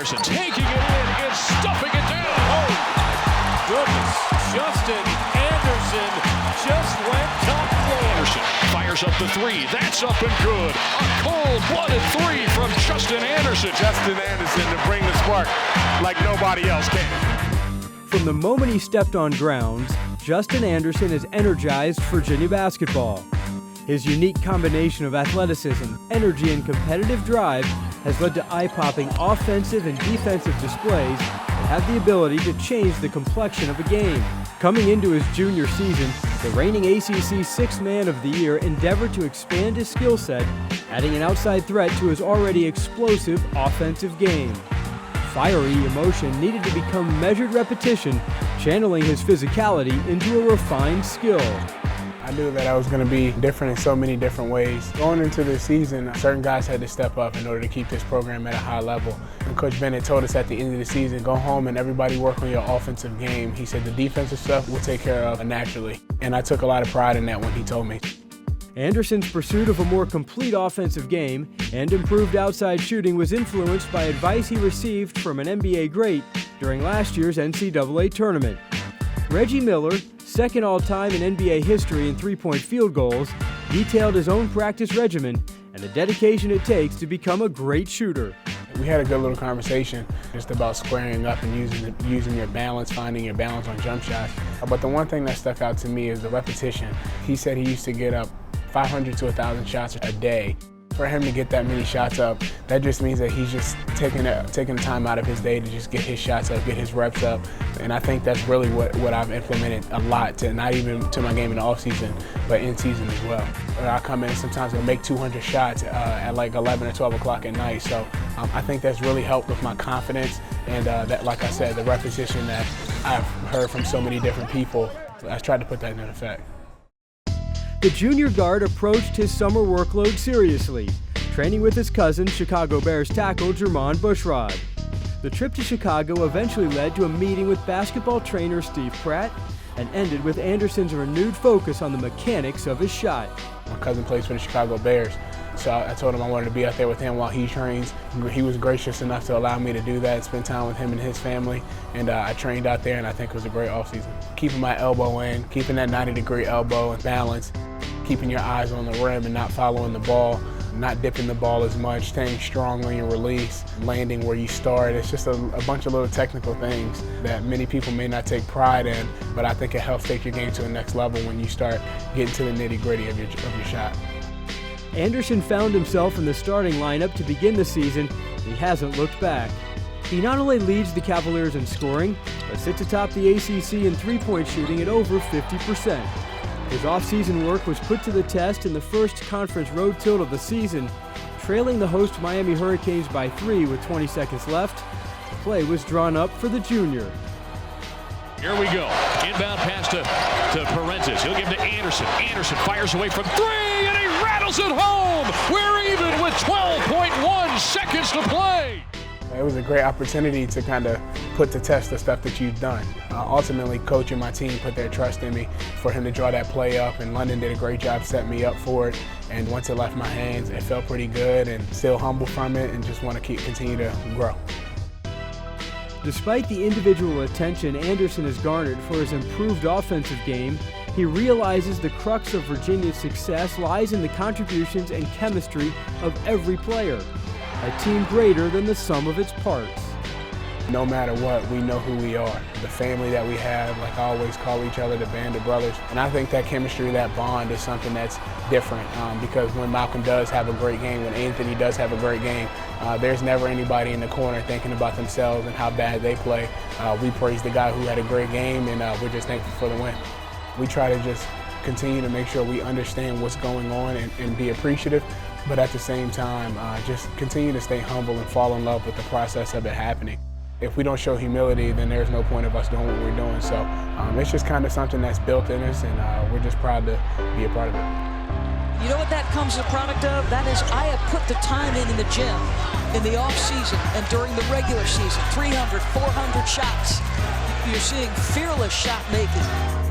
Anderson taking it in and stuffing it down. Oh, goodness. Justin Anderson just went top floor. Anderson fires up the three. That's up and good. A cold-blooded three from Justin Anderson. Justin Anderson to bring the spark like nobody else can. From the moment he stepped on grounds, Justin Anderson has energized Virginia basketball. His unique combination of athleticism, energy, and competitive drive has led to eye-popping offensive and defensive displays that have the ability to change the complexion of a game. Coming into his junior season, the reigning ACC Sixth Man of the Year endeavored to expand his skill set, adding an outside threat to his already explosive offensive game. Fiery emotion needed to become measured repetition, channeling his physicality into a refined skill. I knew that I was going to be different in so many different ways. Going into the season, certain guys had to step up in order to keep this program at a high level. And Coach Bennett told us at the end of the season, go home and everybody work on your offensive game. He said the defensive stuff we'll take care of naturally. And I took a lot of pride in that when he told me. Anderson's pursuit of a more complete offensive game and improved outside shooting was influenced by advice he received from an NBA great during last year's NCAA tournament. Reggie Miller, second all-time in NBA history in three-point field goals, detailed his own practice regimen and the dedication it takes to become a great shooter. We had a good little conversation just about squaring up and using your balance, finding your balance on jump shots. But the one thing that stuck out to me is the repetition. He said he used to get up 500 to 1,000 shots a day. For him to get that many shots up, that just means that he's just taking the time out of his day to just get his shots up, get his reps up. And I think that's really what I've implemented a lot, to not even to my game in the offseason, but in season as well. I come in sometimes and make 200 shots at like 11 or 12 o'clock at night. So I think that's really helped with my confidence and that, like I said, the repetition that I've heard from so many different people. I tried to put that into effect. The junior guard approached his summer workload seriously, training with his cousin, Chicago Bears tackle Jermon Bushrod. The trip to Chicago eventually led to a meeting with basketball trainer Steve Pratt and ended with Anderson's renewed focus on the mechanics of his shot. My cousin plays for the Chicago Bears, so I told him I wanted to be out there with him while he trains. He was gracious enough to allow me to do that, spend time with him and his family, and I trained out there, and I think it was a great offseason. Keeping my elbow in, keeping that 90-degree elbow and balance, keeping your eyes on the rim and not following the ball, not dipping the ball as much, staying strong on your release, landing where you start. It's just a bunch of little technical things that many people may not take pride in, but I think it helps take your game to the next level when you start getting to the nitty-gritty of your shot. Anderson found himself in the starting lineup to begin the season, and he hasn't looked back. He not only leads the Cavaliers in scoring, but sits atop the ACC in three-point shooting at over 50%. His off-season work was put to the test in the first conference road tilt of the season. Trailing the host Miami Hurricanes by 3 with 20 seconds left, the play was drawn up for the junior. Here we go. Inbound pass to Parentis. He'll give it to Anderson. Anderson fires away from 3, and he rattles it home. We're even with 12.1 seconds to play. It was a great opportunity to kind of put to test the stuff that you've done. Ultimately, coach and my team put their trust in me for him to draw that play up, and London did a great job setting me up for it. And once it left my hands, it felt pretty good, and still humble from it, and just want to continue to grow. Despite the individual attention Anderson has garnered for his improved offensive game, he realizes the crux of Virginia's success lies in the contributions and chemistry of every player, a team greater than the sum of its parts. No matter what, we know who we are. The family that we have, like I always call each other the band of brothers. And I think that chemistry, that bond is something that's different because when Malcolm does have a great game, when Anthony does have a great game, there's never anybody in the corner thinking about themselves and how bad they play. We praise the guy who had a great game, and we're just thankful for the win. We try to just continue to make sure we understand what's going on and be appreciative, but at the same time, just continue to stay humble and fall in love with the process of it happening. If we don't show humility, then there's no point of us doing what we're doing. So it's just kind of something that's built in us, and we're just proud to be a part of it. You know what that comes as a product of? That is, I have put the time in the gym, in the off-season, and during the regular season, 300, 400 shots. You're seeing fearless shot making.